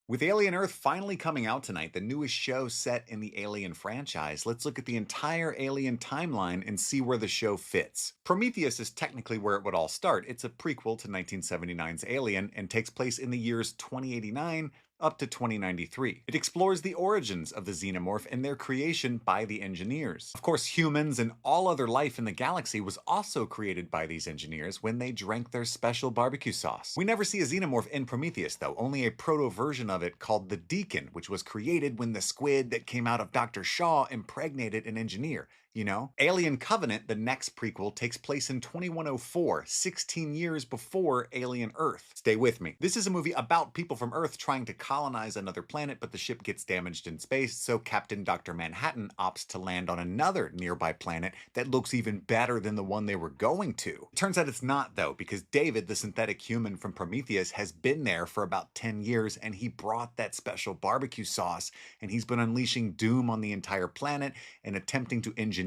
With Alien Earth finally coming out tonight, the newest show set in the Alien franchise, let's look at the entire Alien timeline and see where the show fits. Prometheus is technically where it would all start. It's a prequel to 1979's Alien and takes place in the years 2089 up to 2093. It explores the origins of the Xenomorph and their creation by the engineers. Of course, humans and all other life in the galaxy was also created by these engineers when they drank their special barbecue sauce. We never see a Xenomorph in Prometheus though, only a proto-version of it called the Deacon, which was created when the squid that came out of Dr. Shaw impregnated an engineer. You know? Alien Covenant, the next prequel, takes place in 2104, 16 years before Alien Earth. Stay with me. This is a movie about people from Earth trying to colonize another planet, but the ship gets damaged in space, so Captain Dr. Manhattan opts to land on another nearby planet that looks even better than the one they were going to. It turns out it's not, though, because David, the synthetic human from Prometheus, has been there for about 10 years, and he brought that special barbecue sauce, and he's been unleashing doom on the entire planet and attempting to engineer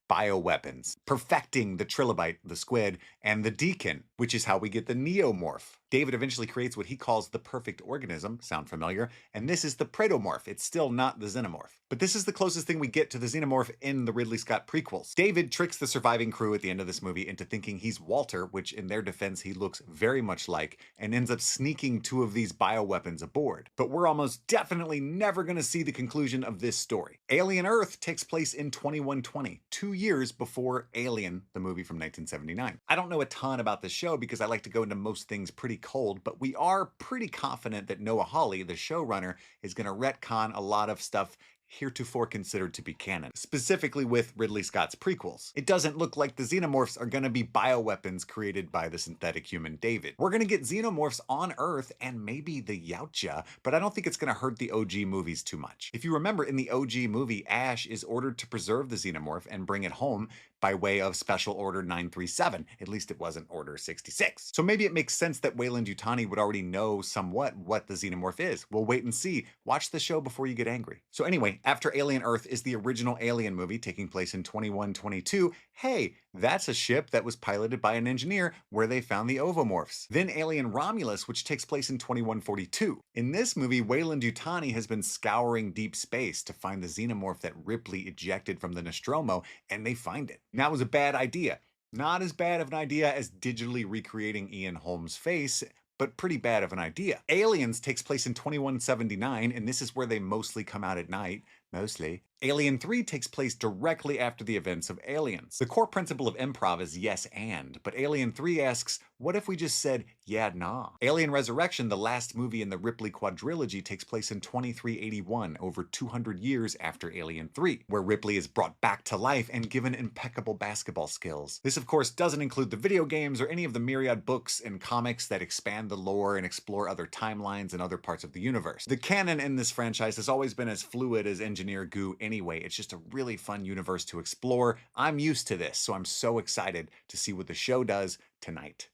bioweapons, perfecting the trilobite, the squid, and the Deacon, which is how we get the Neomorph. David eventually creates what he calls the perfect organism, sound familiar, and this is the Predomorph. It's still not the Xenomorph. But this is the closest thing we get to the Xenomorph in the Ridley Scott prequels. David tricks the surviving crew at the end of this movie into thinking he's Walter, which in their defense he looks very much like, and ends up sneaking two of these bioweapons aboard. But we're almost definitely never going to see the conclusion of this story. Alien Earth takes place in 2120, 2 years before Alien, the movie from 1979. I don't know a ton about this show because I like to go into most things pretty cold, but we are pretty confident that Noah Hawley, the showrunner, is going to retcon a lot of stuff heretofore considered to be canon, specifically with Ridley Scott's prequels. It doesn't look like the Xenomorphs are going to be bioweapons created by the synthetic human David. We're going to get Xenomorphs on Earth and maybe the Yautja, but I don't think it's going to hurt the OG movies too much. If you remember, in the OG movie, Ash is ordered to preserve the Xenomorph and bring it home by way of Special Order 937. At least it wasn't Order 66. So maybe it makes sense that Weyland-Yutani would already know somewhat what the Xenomorph is. We'll wait and see. Watch the show before you get angry. So anyway, after Alien Earth is the original Alien movie taking place in 2122. Hey, that's a ship that was piloted by an engineer where they found the Ovomorphs. Then Alien Romulus, which takes place in 2142. In this movie, Weyland-Yutani has been scouring deep space to find the Xenomorph that Ripley ejected from the Nostromo, and they find it. Now, it was a bad idea. Not as bad of an idea as digitally recreating Ian Holmes' face, but pretty bad of an idea. Aliens takes place in 2179, and this is where they mostly come out at night. Mostly. Alien 3 takes place directly after the events of Aliens. The core principle of improv is yes and, but Alien 3 asks, what if we just said yeah nah? Alien Resurrection, the last movie in the Ripley quadrilogy, takes place in 2381, over 200 years after Alien 3, where Ripley is brought back to life and given impeccable basketball skills. This of course doesn't include the video games or any of the myriad books and comics that expand the lore and explore other timelines and other parts of the universe. The canon in this franchise has always been as fluid as engineer goo anyway. It's just a really fun universe to explore. I'm used to this, so I'm so excited to see what the show does tonight.